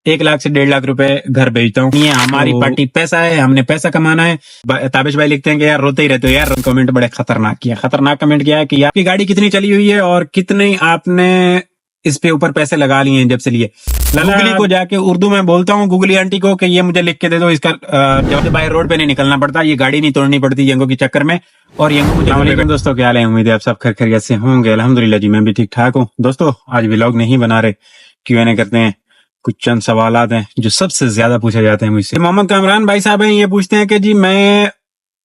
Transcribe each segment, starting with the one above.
1 लाख से 1.5 लाख रुपए घर भेजता हूँ। ये हमारी पार्टी पैसा है, हमने पैसा कमाना है। ताबिश भाई लिखते हैं कि यार रोते ही रहते हो यार। कमेंट बड़े खतरनाक किया, खतरनाक कमेंट किया है कि आपकी गाड़ी कितनी चली हुई है और कितने आपने इस पे ऊपर पैसे लगा लिए हैं जब से लिए। गुगली को जाके उर्दू में बोलता हूँ गुगली आंटी को कि ये मुझे लिख के दे दो, इसका जब बाहर रोड पे नहीं निकलना पड़ता, ये गाड़ी नहीं तोड़नी पड़ती यंगो के चक्कर में। और यंगो मुझे दोस्तों क्या हाल है, उम्मीद है आप सब खैरियत से होंगे। अल्हम्दुलिल्लाह जी मैं भी ठीक ठाक हूँ। दोस्तों आज व्लॉग नहीं बना रहे, Q&A करते हैं। कुछ चंद सवालात हैं जो सबसे ज्यादा पूछे जाते हैं मुझसे। मोहम्मद कामरान भाई साहब हैं, ये पूछते हैं कि जी मैं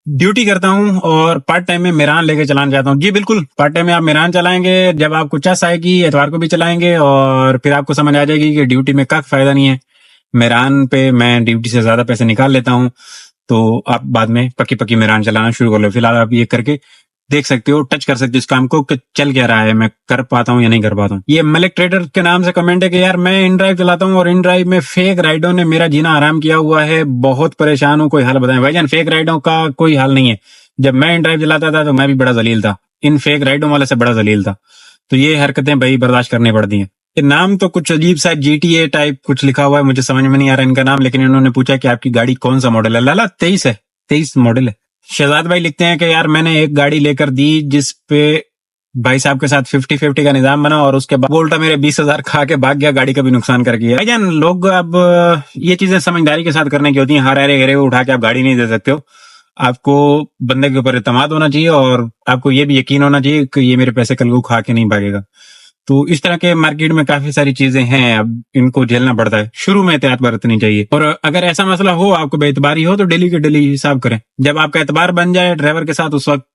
ड्यूटी करता हूं और पार्ट टाइम में मेरान लेके चलाना चाहता हूं। जी बिल्कुल, पार्ट टाइम में आप मेरान चलाएंगे, जब आपको चस आएगी एतवार को भी चलाएंगे और फिर आपको समझ आ जाएगी कि ड्यूटी में का फायदा नहीं है। मेरान पे मैं ड्यूटी से ज्यादा पैसे निकाल लेता हूं, तो आप बाद में पक्की पक्की मेरान चलाना शुरू कर लो। फिलहाल आप ये करके देख सकते हो, टच कर सकते हो इस काम को कि चल क्या रहा है, मैं कर पाता हूँ या नहीं कर पाता हूँ। ये मलिक ट्रेडर के नाम से कमेंट है कि यार मैं इन ड्राइव चलाता हूँ और इन ड्राइव में फेक राइडों ने मेरा जीना आराम किया हुआ है, बहुत परेशान हूँ, कोई हल बताएं। भाईजान फेक राइडों का कोई हल नहीं है। जब मैं इन ड्राइव चलाता था तो मैं भी बड़ा जलील था, इन फेक राइडों वाले से बड़ा जलील था। तो ये हरकतें भाई बर्दाश्त करनी पड़ती हैं। ये नाम तो कुछ अजीब सा GTA टाइप कुछ लिखा हुआ है, मुझे समझ में नहीं आ रहा इनका नाम, लेकिन इन्होंने पूछा कि आपकी गाड़ी कौन सा मॉडल है। लाला 23 है, 23 मॉडल है। शहजाद भाई लिखते हैं कि यार मैंने एक गाड़ी लेकर दी जिसपे भाई साहब के साथ 50-50 का निजाम बना और उसके बाद बोल्टा मेरे 20,000 खा के भाग गया, गाड़ी का भी नुकसान कर गया। भाईजान लोग अब ये चीजें समझदारी के साथ करने की होती हैं। हर अरे घेरे उठा के आप गाड़ी नहीं दे सकते हो। आपको बंदे के ऊपर एतमाद होना चाहिए और आपको ये भी यकीन होना चाहिए कि ये मेरे पैसे कल को खा के नहीं भागेगा। तो इस तरह के मार्केट में काफी सारी चीजें हैं, अब इनको झेलना पड़ता है। शुरू में एहतियात बरतनी चाहिए और अगर ऐसा मसला हो, आपको बेएतबारी हो, तो डेली के डेली हिसाब करें। जब आपका एतबार बन जाए ड्राइवर के साथ, उस वक्त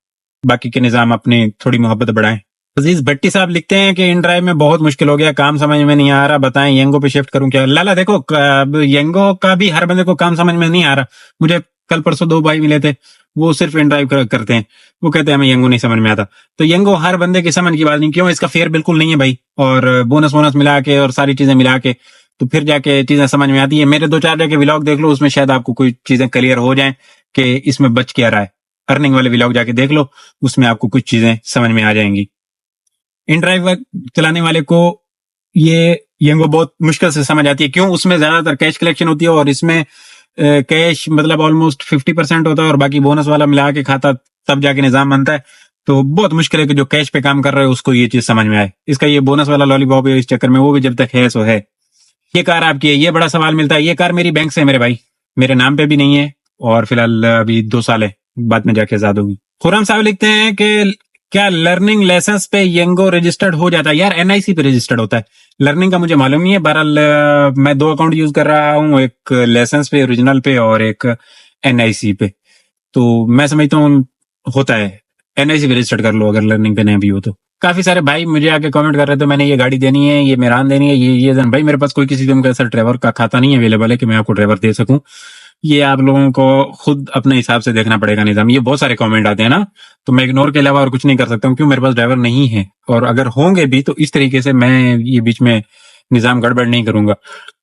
बाकी के निजाम अपनी थोड़ी मोहब्बत बढ़ाएं। अजीज भट्टी साहब लिखते हैं कि इन ड्राइव में बहुत मुश्किल हो गया, काम समझ में नहीं आ रहा, बताएं यंगो पे शिफ्ट करूं क्या। लाला देखो, यंगो का भी हर बंदे को काम समझ में नहीं आ रहा। मुझे कल परसों 2 भाई मिले थे, वो सिर्फ इन ड्राइव करते हैं, वो कहते हैं हमें यंगो नहीं समझ में आता। तो यंगो हर बंदे की समझ की बात नहीं, क्यों, इसका फेयर बिल्कुल नहीं है भाई, और बोनस वोनस मिला के और सारी चीजें मिला के तो फिर जाके चीजें समझ में आती है। मेरे 2-4 जाके व्लॉग देख लो, उसमें शायद आपको कोई चीजें क्लियर हो जाए कि इसमें बच क्या रहा है। अर्निंग वाले व्लॉग जाके देख लो, उसमें आपको कुछ चीजें समझ में आ जाएंगी। इन ड्राइव चलाने वाले को ये यंगो बहुत मुश्किल से समझ आती है, क्यों, उसमें ज्यादातर कैश कलेक्शन होती है और इसमें कैश मतलब ऑलमोस्ट 50% होता है और बाकी बोनस वाला मिला के खाता तब जाके निजाम बनता है। तो बहुत मुश्किल है कि जो कैश पे काम कर रहे हो उसको ये चीज समझ में आए। इसका ये बोनस वाला लॉलीपॉप है, इस चक्कर में वो भी जब तक है सो है। ये कार आपकी है, ये बड़ा सवाल मिलता है। ये कार मेरी बैंक से है मेरे भाई, मेरे नाम पे भी नहीं है और फिलहाल अभी 2 साल है, बाद में जाके आजाद होगी। खुराम साहब लिखते हैं कि क्या लर्निंग लाइसेंस पे यंगो रजिस्टर्ड हो जाता है। यार NIC पे रजिस्टर्ड होता है, लर्निंग का मुझे मालूम नहीं है। बहरहाल मैं 2 अकाउंट यूज कर रहा हूँ, एक लाइसेंस पे ओरिजिनल पे और एक NIC पे। तो मैं समझता हूँ होता है, NIC पे रजिस्टर्ड कर लो अगर लर्निंग पे नहीं भी हो तो। काफी सारे भाई मुझे आके कमेंट कर रहे थे मैंने ये गाड़ी देनी है, ये मेरान देनी है, ये भाई मेरे पास कोई किसी किस्म का ऐसा ड्राइवर का खाता नहीं अवेलेबल है कि मैं आपको ड्राइवर दे सकूं। ये आप लोगों को खुद अपने हिसाब से देखना पड़ेगा निजाम। ये बहुत सारे कमेंट आते हैं ना, तो मैं इग्नोर के अलावा और कुछ नहीं कर सकता हूँ, क्यों, मेरे पास ड्राइवर नहीं है। और अगर होंगे भी तो इस तरीके से मैं ये बीच में निजाम गड़बड़ नहीं करूंगा।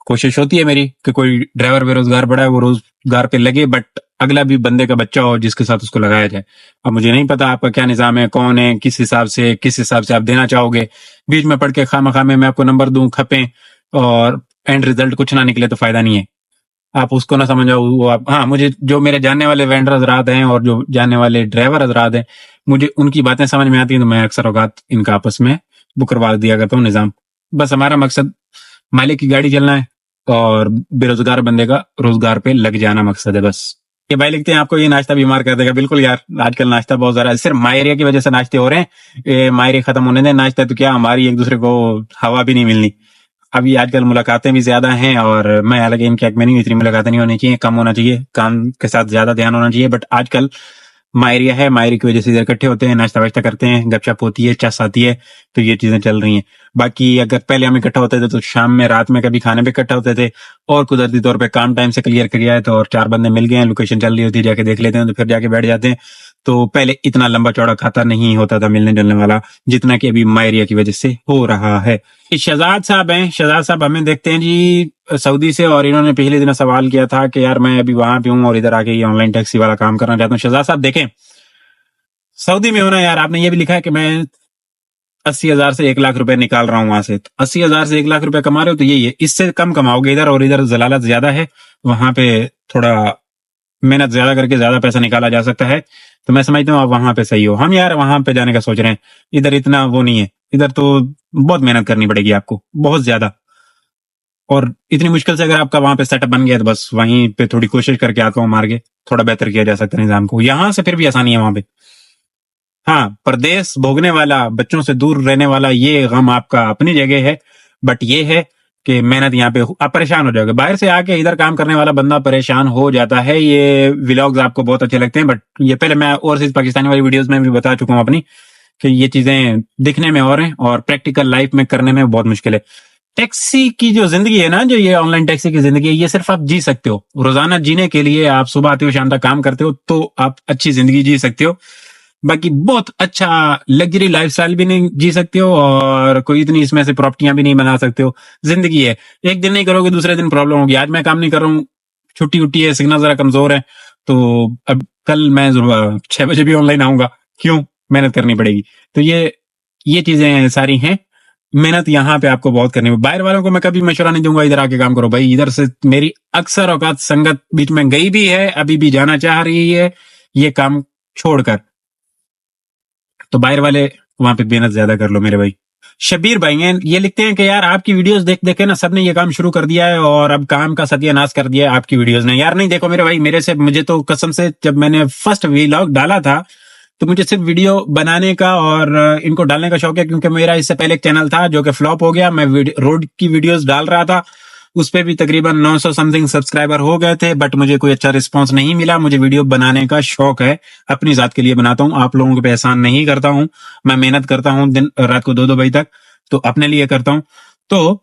कोशिश होती है मेरी कि कोई ड्राइवर बेरोजगार पड़ा है वो रोजगार पे लगे, बट अगला भी बंदे का बच्चा हो जिसके साथ उसको लगाया जाए। अब मुझे नहीं पता आपका क्या निजाम है, कौन है, किस हिसाब से आप देना चाहोगे। बीच में पढ़ के खामा मैं आपको नंबर दूं खपे और एंड रिजल्ट कुछ ना निकले तो फायदा नहीं है। आप उसको ना समझो वो आप, हाँ, मुझे जो मेरे जानने वाले वेंडर हजरात हैं और जो जानने वाले ड्राइवर हजरात हैं, मुझे उनकी बातें समझ में आती हैं, तो मैं अक्सर औकात इनका आपस में बुक करवा दिया करता हूँ निजाम। बस हमारा मकसद मालिक की गाड़ी चलना है और बेरोजगार बंदे का रोजगार पे लग जाना मकसद है बस। ये भाई लिखते हैं आपको ये नाश्ता बीमार कर देगा। बिल्कुल यार, आजकल नाश्ता बहुत ज्यादा, सिर्फ मायरिया की वजह से नाश्ते हो रहे हैं। ये मायरे खत्म होने दें, नाश्ता तो क्या, हमारी एक दूसरे को हवा भी नहीं मिलनी। अभी आजकल मुलाकातें भी ज्यादा हैं और मैं हालांकि इनके हक में नहीं, इतनी मुलाकातें नहीं होनी चाहिए, कम होना चाहिए, काम के साथ ज्यादा ध्यान होना चाहिए। बट आजकल मायरिया है, मायरी की वजह से इधर इकट्ठे होते हैं, नाश्ता वाश्ता करते हैं, गपशप होती है, चस आती है, तो ये चीजें चल रही हैं। बाकी अगर पहले हम इकट्ठा होते थे तो शाम में, रात में कभी खाने पे इकट्ठा होते थे, और कुदरती तौर पे काम टाइम से क्लियर किया है तो और 4 बंदे मिल गए हैं, लोकेशन चल रही होती है, जाके देख लेते हैं, तो फिर जाके बैठ जाते हैं। तो पहले इतना लंबा चौड़ा खाता नहीं होता था मिलने जुलने वाला, जितना कि अभी मायरिया की वजह से हो रहा है। शहजाद साहब हैं, शहजाद साहब हमें देखते हैं जी सऊदी से, और इन्होंने पिछले दिन सवाल किया था कि यार मैं अभी वहां पे हूँ और इधर आके ये ऑनलाइन टैक्सी वाला काम करना चाहता हूँ। शहजाद साहब देखें, सऊदी में होना यार, आपने ये भी लिखा है कि मैं 80,000 से 1 लाख रुपए निकाल रहा हूं वहां से, तो 80,000 से 1 लाख रुपए कमा रहे हो तो यही है, इससे कम कमाओगे इधर, और इधर जलालत ज्यादा है, वहां पे थोड़ा मेहनत ज्यादा करके ज्यादा पैसा निकाला जा सकता है। तो मैं समझता हूँ आप वहां पे सही हो। हम यार वहां पे जाने का सोच रहे हैं, इधर इतना वो नहीं है, इधर तो बहुत मेहनत करनी पड़ेगी आपको, बहुत ज्यादा। और इतनी मुश्किल से अगर आपका वहां पे सेटअप बन गया तो बस वहीं पे थोड़ी कोशिश करके आता हूँ मार के थोड़ा बेहतर किया जा सकता है निजाम को। यहाँ से फिर भी आसानी है वहां पे। हाँ, परदेश भोगने वाला, बच्चों से दूर रहने वाला, ये गम आपका अपनी जगह है, बट ये है कि मेहनत यहाँ पे आप परेशान हो जाओगे। बाहर से आके इधर काम करने वाला बंदा परेशान हो जाता है। ये व्लॉग्स आपको बहुत अच्छे लगते हैं, बट ये पहले मैं ओवरसीज पाकिस्तानी वाली वीडियोस में भी बता चुका हूँ अपनी, कि ये चीजें दिखने में और हैं और प्रैक्टिकल लाइफ में करने में बहुत मुश्किल है। टैक्सी की जो जिंदगी है ना, जो ये ऑनलाइन टैक्सी की जिंदगी है, ये सिर्फ आप जी सकते हो रोजाना जीने के लिए। आप सुबह आते हो शाम तक काम करते हो तो आप अच्छी जिंदगी जी सकते हो, बाकी बहुत अच्छा लग्जरी लाइफस्टाइल भी नहीं जी सकते हो, और कोई इतनी इसमें से प्रॉपर्टियां भी नहीं बना सकते हो। जिंदगी है, एक दिन नहीं करोगे दूसरे दिन प्रॉब्लम होगी। आज मैं काम नहीं कर रहा हूँ, छुट्टी उट्टी है, सिग्नल जरा कमजोर है, तो अब कल मैं 6 बजे भी ऑनलाइन आऊंगा, क्यों? मेहनत करनी पड़ेगी। तो ये चीजें सारी हैं। मेहनत यहाँ पे आपको बहुत करनी है। बाहर वालों को मैं कभी मशवरा नहीं दूंगा इधर आके काम करो भाई। इधर से मेरी अक्सर औकात संगत बीच में गई भी है, अभी भी जाना चाह रही है ये काम छोड़कर। तो बाहर वाले वहां पे मेहनत ज्यादा कर लो मेरे भाई। शबीर भाई हैं, ये लिखते हैं कि यार आपकी वीडियोस देख देख के ना सबने ये काम शुरू कर दिया है और अब काम का सत्यानाश कर दिया है आपकी वीडियोस ने। यार नहीं, देखो मेरे भाई, मुझे तो कसम से जब मैंने फर्स्ट वीलॉग डाला था तो मुझे सिर्फ वीडियो बनाने का और इनको डालने का शौक है, क्योंकि मेरा इससे पहले एक चैनल था जो कि फ्लॉप हो गया। मैं रोड की वीडियोस डाल रहा था, उस पे भी तकरीबन 900 समथिंग सब्सक्राइबर हो गए थे, बट मुझे कोई अच्छा रिस्पांस नहीं मिला। मुझे वीडियो बनाने का शौक है, अपनी जात के लिए बनाता हूँ, आप लोगों पे एहसान नहीं करता हूँ। मैं मेहनत करता हूँ दिन रात को 2-2 बजे तक, तो अपने लिए करता हूँ। तो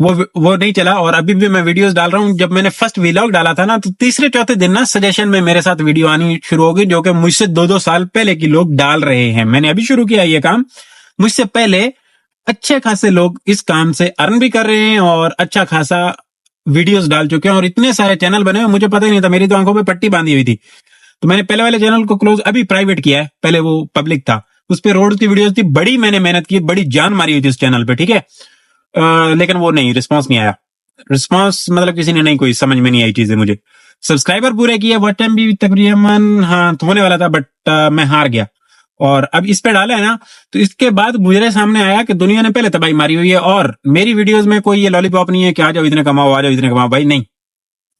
वो नहीं चला, और अभी भी मैं वीडियोस डाल रहा हूँ। जब मैंने फर्स्ट व्लॉग डाला था ना, तो तीसरे चौथे दिन ना सजेशन में मेरे साथ वीडियो आनी शुरू हो गई, जो कि मुझसे 2-2 साल पहले की लोग डाल रहे हैं। मैंने अभी शुरू किया ये काम, मुझसे पहले अच्छे खासे लोग इस काम से अर्न भी कर रहे हैं और अच्छा खासा वीडियोस डाल चुके हैं, और इतने सारे चैनल बने हुए मुझे पता ही नहीं था। मेरी तो आंखों पे पट्टी बांधी हुई थी। तो मैंने पहले वाले चैनल को क्लोज अभी प्राइवेट किया है, पहले वो पब्लिक था। उस पे रोड की वीडियोस थी, बड़ी मैंने मेहनत की, बड़ी जान मारी हुई थी उस चैनल पे, ठीक है। लेकिन वो नहीं, रिस्पॉन्स नहीं आया। रिस्पॉन्स मतलब किसी ने नहीं, कोई समझ में नहीं आई चीजें मुझे। सब्सक्राइबर पूरे किए, वो टाइम भी तकरीबन हाँ होने वाला था, बट मैं हार गया। और अब इस पे डाला है ना, तो इसके बाद मेरे सामने आया कि दुनिया ने पहले तबाही मारी हुई है, और मेरी वीडियोस में कोई ये लॉलीपॉप नहीं है कि आ जाओ इतने कमाओ, आ जाओ इतने कमाओ। भाई नहीं,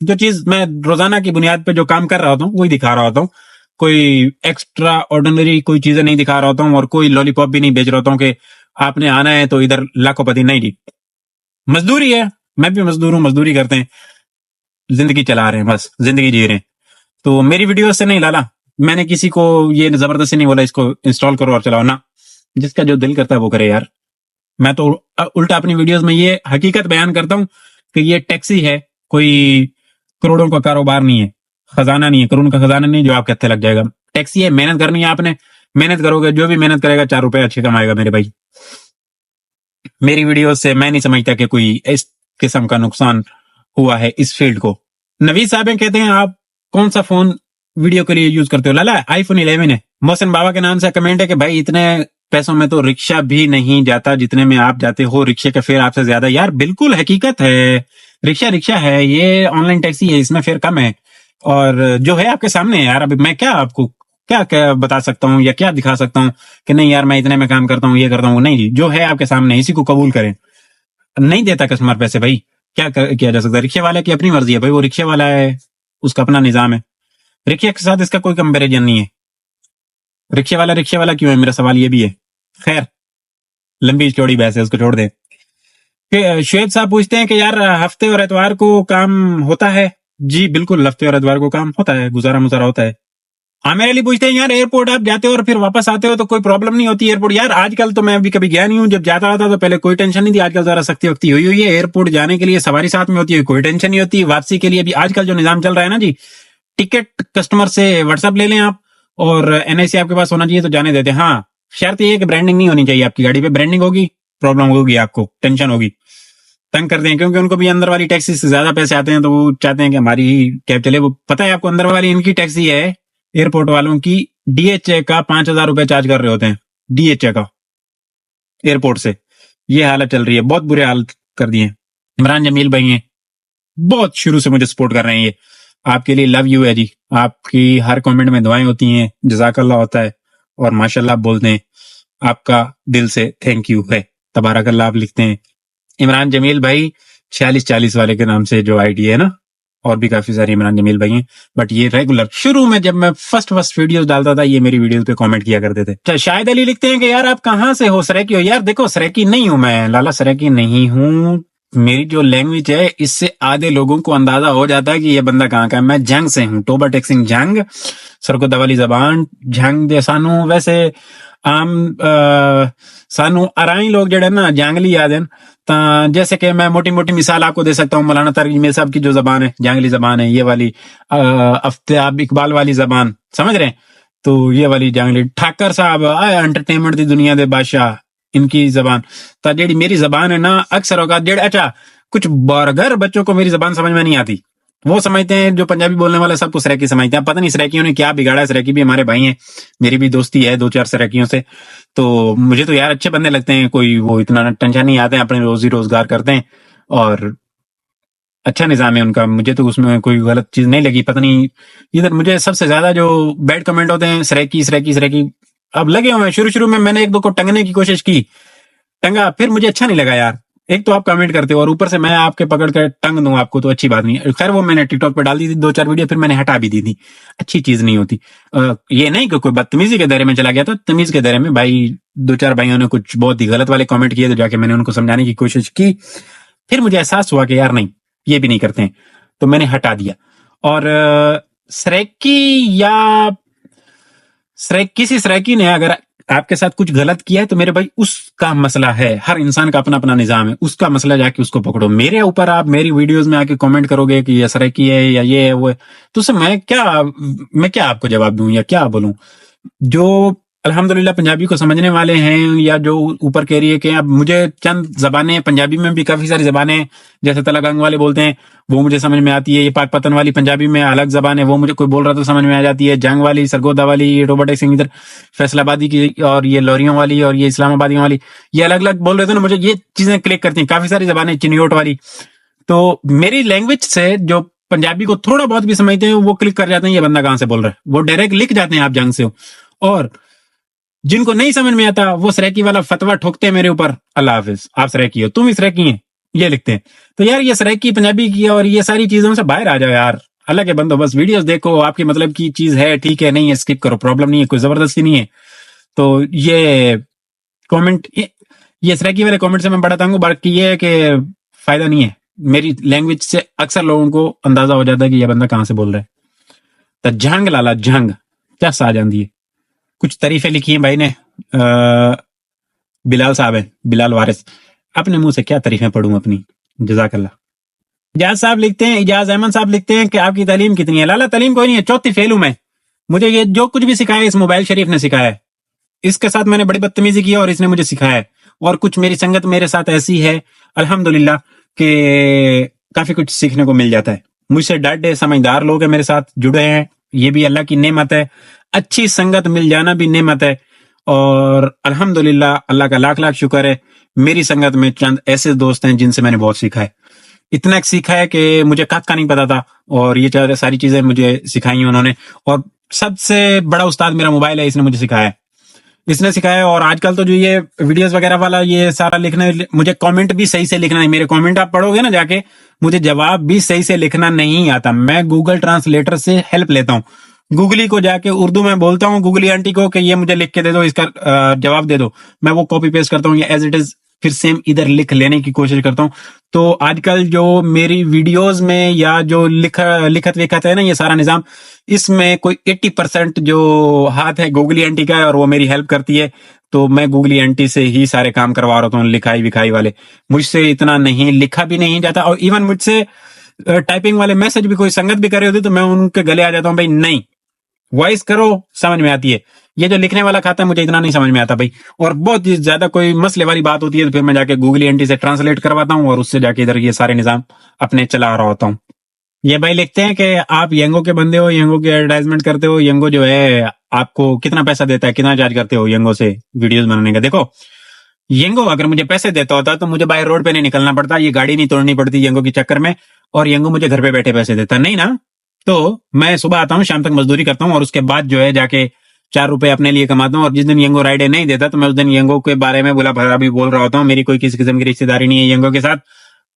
जो चीज मैं रोजाना की बुनियाद पे जो काम कर रहा होता हूँ वही दिखा रहा होता हूँ। कोई एक्स्ट्रा ऑर्डिनरी कोई चीजें नहीं दिखा रहा होता हूँ, और कोई लॉलीपॉप भी नहीं बेच रहा होता हूँ कि आपने आना है तो इधर लाखोंपति। नहीं जी, मजदूरी है, मैं भी मजदूर हूँ, मजदूरी करते हैं, जिंदगी चला रहे हैं, बस जिंदगी जी रहे हैं। तो मेरी वीडियो से नहीं डाला मैंने, किसी को ये जबरदस्ती नहीं बोला इसको इंस्टॉल करो और चलाओ ना। जिसका जो दिल करता है वो करे यार। मैं तो उल्टा अपनी वीडियोस में ये हकीकत बयान करता हूँ कि ये टैक्सी है, कोई करोड़ों का कारोबार नहीं है, खजाना नहीं है, करोड़ का खजाना नहीं जो आपके हत्थे लग जाएगा। टैक्सी है, मेहनत करनी है आपने, मेहनत करोगे, जो भी मेहनत करेगा 4 रुपए अच्छे कमाएगा मेरे भाई। मेरी वीडियो से मैं नहीं समझता कि कोई इस किस्म का नुकसान हुआ है इस फील्ड को। नवीद साहब कहते हैं आप कौन सा फोन वीडियो के लिए यूज करते हो? लाला आईफोन 11 है। मोहसिन बाबा के नाम से कमेंट है कि भाई इतने पैसों में तो रिक्शा भी नहीं जाता जितने में आप जाते हो, रिक्शे का फेयर आपसे ज्यादा। यार बिल्कुल हकीकत है, रिक्शा रिक्शा है, ये ऑनलाइन टैक्सी है, इसमें फेयर कम है। और जो है आपके सामने है यार। अभी मैं क्या आपको क्या क्या बता सकता हूँ या क्या दिखा सकता हूँ कि नहीं यार मैं इतने में काम करता हूँ, ये करता हूँ? नहीं जी, जो है आपके सामने, इसी को कबूल करें। नहीं देता कस्टमर पैसे भाई, किया जा सकता है? रिक्शे वाले की अपनी मर्जी है भाई, वो रिक्शे वाला है, उसका अपना निजाम है। रिक्शे के साथ इसका कोई कंपेरिजन नहीं है। रिक्शे वाला क्यों है, मेरा सवाल ये भी है। खैर, लंबी चौड़ी बहस है, उसको छोड़ दे। शुएब साहब पूछते हैं कि यार हफ्ते और एतवार को काम होता है? जी बिल्कुल, हफ्ते और एतवार को काम होता है, गुजारा मुजारा होता है। आमिर अली पूछते हैं यार एयरपोर्ट आप जाते हो और फिर वापस आते हो तो कोई प्रॉब्लम नहीं होती एयरपोर्ट? यार आजकल तो मैं अभी कभी गया नहीं हूँ, जब जाता था तो पहले कोई टेंशन नहीं थी, आजकल जरा सख्ती वक्ती हुई है। एयरपोर्ट जाने के लिए सवारी साथ में होती है, कोई टेंशन नहीं होती। वापसी के लिए भी आजकल जो निजाम चल रहा है ना जी, टिकट कस्टमर से व्हाट्सएप ले लें आप, और एनआईसी आपके पास होना चाहिए तो जाने देते हैं। हाँ, शर्त ये है कि ब्रांडिंग नहीं होनी चाहिए आपकी गाड़ी पे। ब्रांडिंग होगी प्रॉब्लम होगी, आपको टेंशन होगी, तंग करते हैं, क्योंकि उनको भी अंदर वाली टैक्सी से ज्यादा पैसे आते हैं, तो वो चाहते हैं कि हमारी ही कैब चले। वो पता है आपको, अंदर वाली इनकी टैक्सी है एयरपोर्ट वालों की, डीएचए का 5,000 रुपए चार्ज कर रहे होते हैं, डीएचए का। एयरपोर्ट से। ये हालत चल रही है, बहुत बुरे हाल कर दिए। इमरान जमील भाई हैं, बहुत शुरू से मुझे सपोर्ट कर रहे हैं। ये आपके लिए लव यू है जी, आपकी हर कमेंट में दुआएं होती हैं, जज़ाकल्लाह होता है और माशाल्लाह आप बोलते हैं, आपका दिल से थैंक यू है, तबारकल्लाह आप लिखते हैं। इमरान जमील भाई 4640 वाले के नाम से जो आईडी है ना, और भी काफी सारे इमरान जमील भाई हैं, बट ये रेगुलर शुरू में जब मैं फर्स्ट वीडियोस डालता था ये मेरी वीडियोस पे कमेंट किया करते थे। अच्छा, शाहिद अली लिखते हैं कि यार आप कहाँ से हो, सरायकी हो? यार देखो, सरायकी नहीं हूं मैं, लाला सरायकी नहीं हूं। मेरी जो लैंग्वेज है इससे आधे लोगों को अंदाजा हो जाता है कि ये बंदा कहाँ का है। मैं जंग से हूँ, टोबा टेक्सिंग जंग, सरको दवाली जबान जंग दे सानू। वैसे आम सानू अराई लोग जड़े ना जंगली याद है, जैसे कि मैं मोटी मोटी मिसाल आपको दे सकता हूँ। मौलाना तारिक मीर साहब की जो जबान है, जंगली जबान है, ये वाली अफ्ताब इकबाल वाली जबान, समझ रहे हैं? तो ये वाली जंगली। ठाकर साहब एंटरटेनमेंट की दुनिया दे बादशाह, इनकी जबान। तो जेड़ी मेरी जबान है ना, अक्सर होगा जेड़, अच्छा कुछ बर्गर बच्चों को मेरी जबान समझ में नहीं आती। वो समझते हैं, जो पंजाबी बोलने वाले सब कुछ सरायकी समझते हैं। पता नहीं सरायकियों ने क्या बिगाड़ा है। सरायकी भी हमारे भाई हैं, मेरी भी दोस्ती है 2-4 सरायकियों से। तो मुझे तो यार अच्छे बंदे लगते हैं, कोई वो इतना टेंशन नहीं आते हैं, अपने रोजी रोजगार करते हैं और अच्छा निजाम है उनका। मुझे तो उसमें कोई गलत चीज नहीं लगी। पता नहीं, इधर मुझे सबसे ज्यादा जो बैड कमेंट होते हैं सरायकी सरायकी सरायकी। अब लगे हुए हैं, शुरू शुरू में मैंने 1-2 को टंगने की कोशिश की, टंगा, फिर मुझे अच्छा नहीं लगा यार। एक तो आप कमेंट करते हो और ऊपर से मैं आपके पकड़ कर टंग दूं आपको, तो अच्छी बात नहीं है। खैर वो मैंने टिकटॉक पे डाल दी थी 2-4 वीडियो, फिर मैंने हटा भी दी थी। अच्छी चीज नहीं होती। ये नहीं कि कोई बदतमीजी के दायरे में चला गया था, तमीज के दायरे में। भाई 2-4 भाइयों ने कुछ बहुत ही गलत वाले कमेंट किए, तो जाके मैंने उनको समझाने की कोशिश की। फिर मुझे एहसास हुआ कि यार नहीं, ये भी नहीं करते हैं, तो मैंने हटा दिया। और सरायकी या किसी सरायकी ने अगर आपके साथ कुछ गलत किया है तो मेरे भाई उसका मसला है। हर इंसान का अपना अपना निजाम है, उसका मसला जाके उसको पकड़ो। मेरे ऊपर आप मेरी वीडियोस में आके कमेंट करोगे कि ये सरायकी है या ये है वो है, तो उससे मैं क्या आपको जवाब दूं या क्या बोलूं? जो अल्हम्दुलिल्लाह पंजाबी को समझने वाले हैं, या जो ऊपर कह रही है कि अब मुझे चंद जबानें, पंजाबी में भी काफी सारी जबानें, जैसे तलागंग वाले बोलते हैं, वो मुझे समझ में आती है। ये पाक पतन वाली पंजाबी में अलग जबान है, वो मुझे कोई बोल रहा तो समझ में आ जाती है। जंग वाली, सरगोदा वाली, ये रोबोटिक सिंह इधर फैसलाबादी की, और ये लोरियों वाली, और ये इस्लामाबादी वाली, ये अलग अलग बोल रहे थे ना, मुझे ये चीजें क्लिक करती हैं। काफी सारी जबानें, चिनियोट वाली। तो मेरी लैंग्वेज से जो पंजाबी को थोड़ा बहुत भी समझते हैं वो क्लिक कर जाते हैं, ये बंदा कहां से बोल रहा है, वो डायरेक्ट लिख जाते हैं आप जंग से हो। और जिनको नहीं समझ में आता वो सरायकी वाला फतवा ठोकते हैं मेरे ऊपर, अल्लाह हाफिज, आप सरायकी हो, तुम भी सरायकी हैं, ये लिखते हैं। तो यार ये सरायकी पंजाबी की और ये सारी चीजों से बाहर आ जाओ यार, अल्लाह के बंदो। बस वीडियोस देखो, आपकी मतलब की चीज है, ठीक है, नहीं है स्किप करो, प्रॉब्लम नहीं है, कोई जबरदस्ती नहीं है। तो ये कमेंट, ये सरायकी वाले कमेंट से मैं बड़ा तंग हूं। बाकी ये है कि फायदा नहीं है, मेरी लैंग्वेज से अक्सर लोगों को अंदाजा हो जाता है कि ये बंदा कहां से बोल रहा है। तो जंग लाला जंग क्या आ जाती है। कुछ तारीफें लिखी हैं भाई ने, बिलाल साहब है, बिलाल वारिस। अपने मुंह से क्या तारीफें पढ़ूं अपनी, जजाकल्ला। इजाज साहब लिखते हैं, इजाज अहमद साहब लिखते हैं कि आपकी तालीम कितनी है? लाला तालीम कोई नहीं है, 4थी फेल हूं मैं। मुझे ये जो कुछ भी सिखाया इस मोबाइल शरीफ ने सिखाया है। इसके साथ मैंने बड़ी बदतमीजी की और इसने मुझे सिखाया है। और कुछ मेरी संगत मेरे साथ ऐसी है अल्हम्दुलिल्लाह कि काफी कुछ सीखने को मिल जाता है। मुझसे डटे समझदार लोग हैं मेरे साथ जुड़े हैं, ये भी अल्लाह की नेमत है। अच्छी संगत मिल जाना भी नेमत है। और अल्हम्दुलिल्लाह अल्लाह का लाख लाख शुक्र है, मेरी संगत में चंद ऐसे दोस्त हैं जिनसे मैंने बहुत सीखा है। इतना सीखा है कि मुझे का नहीं पता था, और ये सारी चीजें मुझे सिखाई हैं उन्होंने। और सबसे बड़ा उस्ताद मेरा मोबाइल है, इसने मुझे सिखाया है, इसने सिखाया। और आजकल तो जो ये वीडियोस वगैरह वाला ये सारा लिखना, मुझे कमेंट भी सही से लिखना नहीं, मेरे कमेंट आप पढ़ोगे ना जाके, मुझे जवाब भी सही से लिखना नहीं आता। मैं गूगल ट्रांसलेटर से हेल्प लेता हूँ, गूगली को जाके उर्दू में बोलता हूँ गूगली आंटी को कि ये मुझे लिख के दे दो, इसका जवाब दे दो। मैं वो कॉपी पेस्ट करता हूँ या एज इट इज फिर सेम इधर लिख लेने की कोशिश करता हूँ। तो आजकल जो मेरी वीडियोस में या जो लिखत विखत है ना, ये सारा निजाम, इसमें कोई 80% जो हाथ है गूगली आंटी का है, और वो मेरी हेल्प करती है। तो मैं गूगली आंटी से ही सारे काम करवा रहा हूँ, लिखाई विखाई वाले। मुझसे इतना नहीं लिखा भी नहीं जाता, और इवन मुझसे टाइपिंग वाले मैसेज भी कोई संगत भी करे होते तो मैं उनके गले आ जाता हूँ, भाई नहीं वॉइस करो, समझ में आती है। ये जो लिखने वाला खाता है मुझे इतना नहीं समझ में आता भाई। और बहुत ज्यादा कोई मसले वाली बात होती है तो फिर मैं जाके गूगल एंटी से ट्रांसलेट करवाता हूँ, और उससे जाके इधर ये सारे निजाम अपने चला रहा होता हूँ। ये भाई लिखते हैं कि आप यंगो के बंदे हो, यंगो की एडवर्टाइजमेंट करते हो, यंगो जो है आपको कितना पैसा देता है, कितना चार्ज करते हो यंगो से वीडियोस बनाने का? देखो येंगो अगर मुझे पैसे देता होता तो मुझे बाहर रोड पे नहीं निकलना पड़ता, ये गाड़ी नहीं तोड़नी पड़ती येंगो के चक्कर में, और येंगो मुझे घर पे बैठे पैसे देता नहीं ना। तो मैं सुबह आता हूँ, शाम तक मजदूरी करता हूँ, और उसके बाद जो है जाके 4 रुपए अपने लिए कमाता हूँ। और जिस दिन येंगो राइडे नहीं देता तो मैं उस दिन येंगो के बारे में बुला भला भी बोल रहा होता हूँ। मेरी कोई किसी किस्म की रिश्तेदारी नहीं है येंगो के साथ।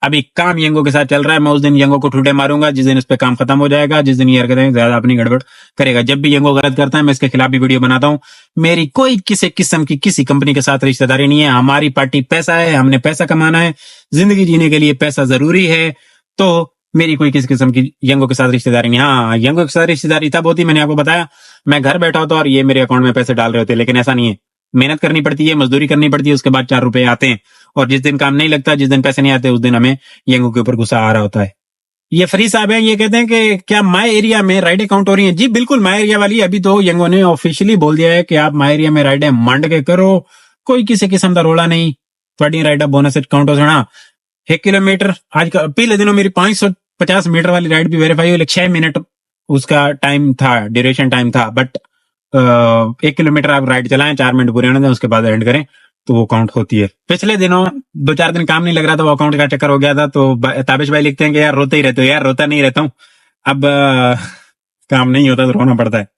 अभी काम येंगो के साथ चल रहा है, मैं उस दिन येंगो को ठूठे मारूंगा जिस दिन इस पे काम खत्म हो जाएगा, जिस दिन ये हरकतें ज्यादा अपनी गड़बड़ करेगा। जब भी येंगो गलत करता है मैं इसके खिलाफ भी वीडियो बनाता हूँ। मेरी कोई किसी किस्म की किसी कंपनी के साथ रिश्तेदारी नहीं है। हमारी पार्टी पैसा है, हमने पैसा कमाना है, जिंदगी जीने के लिए पैसा जरूरी है। तो मेरी कोई किसी किस्म की येंगो के साथ रिश्तेदारी नहीं। हाँ, येंगो के साथ रिश्तेदारी तब होती, मैंने आपको बताया, मैं घर बैठा होता और ये मेरे अकाउंट में पैसे डाल रहे होते, लेकिन ऐसा नहीं है। मेहनत करनी पड़ती है, मजदूरी करनी पड़ती है, उसके बाद 4 रुपए आते हैं। और जिस दिन काम नहीं लगता, जिस दिन पैसे नहीं आते, उस दिन हमें येंगो के ऊपर गुस्सा आ रहा होता है। ये फ्री साहब है, ये कहते हैं कि क्या माई एरिया में राइडें काउंट हो रही हैं? जी बिल्कुल, माई एरिया वाली। अभी तो येंगो ने ऑफिशियली बोल दिया है कि आप माई एरिया में राइडें मांड के करो, कोई किसी किस्म का रोला नहीं, थोड़ी राइड बोनस काउंट हो जाना। 1 किलोमीटर आज पहले दिनों मेरी 550 मीटर वाली राइड भी वेरीफाई हुई, 6 मिनट उसका टाइम था, ड्यूरेशन टाइम था। बट 1 किलोमीटर आप राइड चलाएं, 4 मिनट पूरे होने दें, उसके बाद एंड करें तो वो काउंट होती है। पिछले दिनों 2-4 दिन काम नहीं लग रहा था, वो अकाउंट का चक्कर हो गया था। तो ताबिश भाई लिखते हैं कि यार रोते ही रहते हो। यार रोता नहीं रहता हूँ, अब काम नहीं होता तो रोना पड़ता है।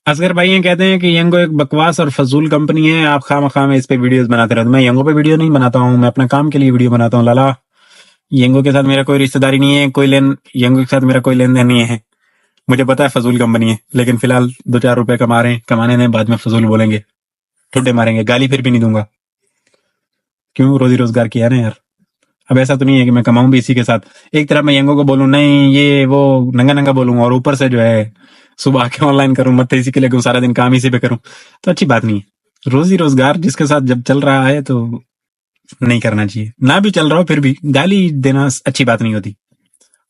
असगर भाई ये कहते हैं कि येंगो एक बकवास और फजूल कंपनी है, आप खामखा में इस पे वीडियोस बनाते रहते हो। मैं येंगो पे वीडियो नहीं बनाता हूँ, मैं अपना काम के लिए वीडियो बनाता हूँ लाला। येंगो के साथ मेरा कोई रिश्तेदारी नहीं है, येंगो के साथ मेरा कोई लेन देन नहीं है। मुझे पता है फजूल कंपनी है, लेकिन फिलहाल 2-4 रुपए कमा रहे हैं, कमाने दें, बाद में फजूल बोलेंगे, ठुड्डे मारेंगे, गाली फिर भी नहीं दूंगा। क्यों, रोजी रोजगार किया ना यार। अब ऐसा तो नहीं है कि मैं कमाऊं भी इसी के साथ। एक तरफ मैं येंगो को बोलूं नहीं ये वो नंगा नंगा बोलूंगा, और ऊपर से जो है सुबह आके ऑनलाइन करूं, मत इसी के लिए सारा दिन काम इसी पे करूं, तो अच्छी बात नहीं है। रोजी रोजगार जिसके साथ जब चल रहा है तो नहीं करना चाहिए, ना भी चल रहा हो फिर भी गाली देना अच्छी बात नहीं होती।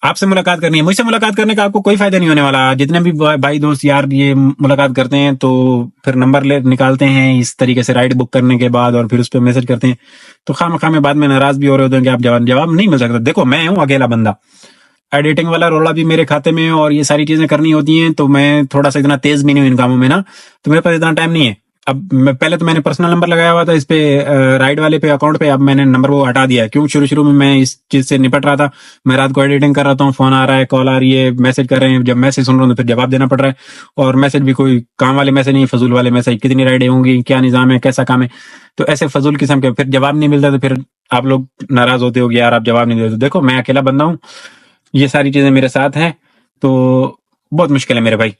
आपसे मुलाकात करनी है, मुझसे मुलाकात करने का आपको कोई फायदा नहीं होने वाला। जितने भी भाई दोस्त यार ये मुलाकात करते हैं तो फिर नंबर ले निकालते हैं इस तरीके से राइड बुक करने के बाद, और फिर उस पर मैसेज करते हैं, तो खामखा में बाद में नाराज भी हो रहे होते हैं कि आप जवाब नहीं मिल सकता। देखो मैं हूँ अकेला बंदा, एडिटिंग वाला रोला भी मेरे खाते में है, और ये सारी चीजें करनी होती हैं, तो मैं थोड़ा सा इतना तेज भी नहीं हूँ इन कामों में ना, तो मेरे पास इतना टाइम नहीं है। अब मैं पहले तो मैंने पर्सनल नंबर लगाया हुआ था इस पे राइड वाले पे अकाउंट पे, अब मैंने नंबर वो हटा दिया है। क्यों, शुरू शुरू में मैं इस चीज से निपट रहा था, मैं रात को एडिटिंग कर रहा हूँ, फोन आ रहा है, कॉल आ रही है, मैसेज कर रहे हैं, जब मैसेज सुन रहा हूँ तो फिर जवाब देना पड़ रहा है, और मैसेज भी कोई काम वाले मैसेज नहीं, फजूल वाले मैसेज, कितनी राइडें होंगी, क्या निजाम है, कैसा काम है, तो ऐसे फजूल किस्म के, फिर जवाब नहीं मिलता तो फिर आप लोग नाराज होते हो कि यार आप जवाब नहीं देते। देखो मैं अकेला बंदा हूँ, ये सारी चीजें मेरे साथ हैं, तो बहुत मुश्किल है मेरे भाई।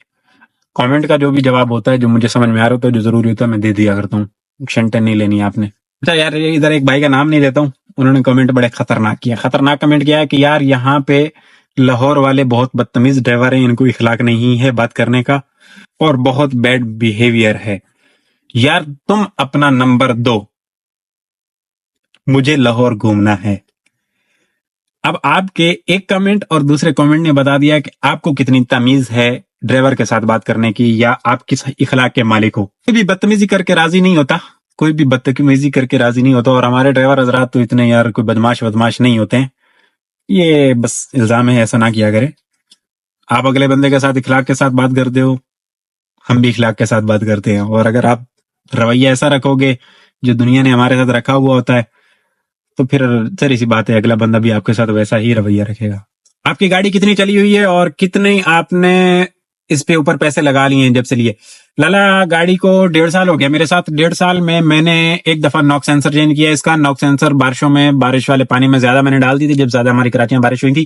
कमेंट का जो भी जवाब होता है, जो मुझे समझ में आ रहा होता है, जो जरूरी होता है, मैं दे दिया करता हूँ। टेंशन नहीं लेनी है आपने। अच्छा यार, ये इधर एक भाई का नाम नहीं लेता हूँ, उन्होंने कमेंट बड़े खतरनाक किया। खतरनाक कमेंट किया है कि यार यहाँ पे लाहौर वाले बहुत बदतमीज ड्राइवर हैं, इनको इखलाक नहीं है बात करने का, और बहुत बैड बिहेवियर है। यार तुम अपना नंबर दो, मुझे लाहौर घूमना है। अब आपके एक कमेंट और दूसरे कमेंट ने बता दिया कि आपको कितनी तमीज है ड्राइवर के साथ बात करने की, या आप किस इखलाक के मालिक हो। कोई भी बदतमीजी करके राजी नहीं होता, कोई भी बदतमीजी करके राजी नहीं होता, और हमारे ड्राइवर हजरात तो इतने यार कोई बदमाश नहीं होते हैं। ये बस इल्जाम है, ऐसा ना किया करे। आप अगले बंदे के साथ इखलाक के साथ बात करते हो, हम भी इखलाक के साथ बात करते हैं, और अगर आप रवैया ऐसा रखोगे जो दुनिया ने हमारे साथ रखा हुआ होता है, तो फिर सारी सी बात है, अगला बंदा भी आपके साथ वैसा ही रवैया रखेगा। आपकी गाड़ी कितनी चली हुई है और कितने आपने इस पे ऊपर पैसे लगा लिए हैं जब से लिए? लाला गाड़ी को 1.5 साल हो गया मेरे साथ। 1.5 साल में मैंने एक दफा नॉक सेंसर चेंज किया। इसका नॉक सेंसर बारिशों में, बारिश वाले पानी में ज्यादा मैंने डाल दी थी, जब ज्यादा हमारी कराची में बारिश हुई थी,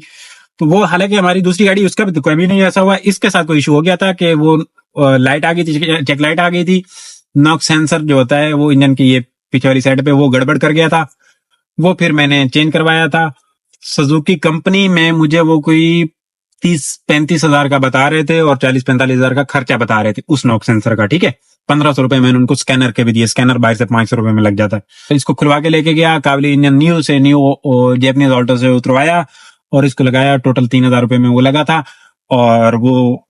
तो वो, हालांकि हमारी दूसरी गाड़ी, उसका भी तो कोई भी नहीं ऐसा हुआ। इसके साथ कोई इशू हो गया था कि वो लाइट आ गई थी, चेक लाइट आ गई थी, नॉक सेंसर जो होता है वो इंजन की ये पीछे वाली साइड पे वो गड़बड़ कर गया था, वो फिर मैंने चेंज करवाया था। सुजुकी कंपनी में मुझे वो कोई 30-35 हजार का बता रहे थे, और 40-45 हजार का खर्चा बता रहे थे उस नॉक सेंसर का, ठीक है। 1500 रुपए मैंने उनको स्कैनर के भी दिए, स्कैनर बाहर से 500 रुपए में लग जाता है। तो इसको खुलवा के लेके गया, काबली इंजन न्यू जैपनीज ऑल्टो से उतरवाया, और इसको लगाया, टोटल 3000 रुपए में वो लगा था, और वो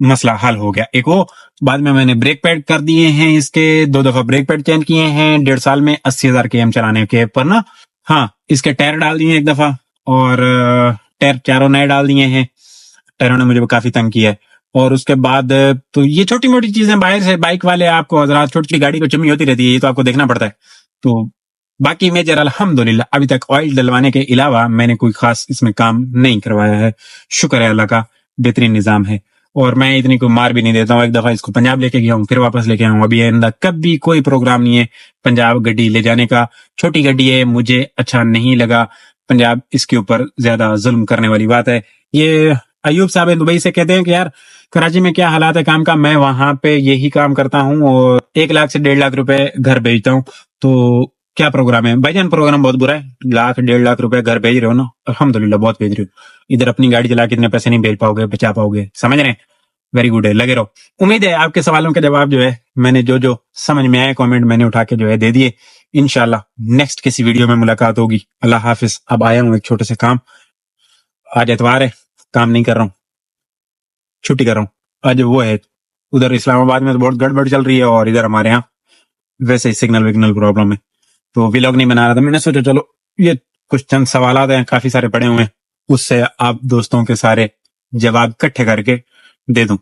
मसला हल हो गया। एक वो, बाद में मैंने ब्रेक पैड कर दिए हैं इसके, 2 दफा ब्रेक पैड चेंज किए हैं 1.5 साल में, 80,000 km चलाने के पर ना। हाँ, इसके टायर डाल दिए एक दफा, और टायर चारों नए डाल दिए हैं। टायरों ने मुझे काफी तंग किया है। और उसके बाद तो ये छोटी मोटी चीजें बाहर से, बाइक वाले आपको हजरात छोटी छोटी गाड़ी को चमी होती रहती है, ये तो आपको देखना पड़ता है। तो बाकी मेजर अल्हम्दुलिल्लाह अभी तक ऑयल डलवाने के अलावा मैंने कोई खास इसमें काम नहीं करवाया है। शुक्र है अल्लाह का, बेहतरीन निजाम है। और मैं इतनी कोई मार भी नहीं देता हूँ। एक दफा इसको पंजाब लेके गया हूँ, फिर वापस लेके आया हूँ। अभी आइंदा कभी कोई प्रोग्राम नहीं है पंजाब गड्डी ले जाने का। छोटी गड्डी है, मुझे अच्छा नहीं लगा पंजाब, इसके ऊपर ज्यादा जुल्म करने वाली बात है। ये अयूब साहब है दुबई से, कहते हैं कि यार कराची में क्या हालात है काम का। मैं वहां पे यही काम करता हूँ और 1 लाख से 1.5 लाख रुपए घर भेजता हूँ। तो क्या प्रोग्राम है भाईजान? प्रोग्राम बहुत बुरा है। 1 लाख 1.5 लाख रुपए घर भेज रहे हो ना, अल्हम्दुलिल्लाह बहुत भेज रहे हो। इधर अपनी गाड़ी चला के इतने पैसे नहीं भेज पाओगे, बचा पाओगे, समझ रहे हैं? वेरी गुड है, लगे रहो। उम्मीद है आपके सवालों के जवाब जो है मैंने जो जो समझ में आए कमेंट मैंने उठा के जो है दे दिए। इंशाल्लाह नेक्स्ट किसी वीडियो में मुलाकात होगी। अल्लाह हाफिज। अब आया हूँ एक छोटे से काम, आज एतवार है, काम नहीं कर रहा हूँ, छुट्टी कर रहा हूँ। आज वो है उधर इस्लामाबाद में तो बहुत गड़बड़ चल रही है और इधर हमारे यहाँ वैसे ही सिग्नल विग्नल प्रॉब्लम है, तो व्लॉग नहीं बना रहा था। मैंने सोचा चलो ये कुछ चंद सवालात हैं, काफी सारे पड़े हुए हैं, उससे आप दोस्तों के सारे जवाब इकट्ठे करके दे दूं।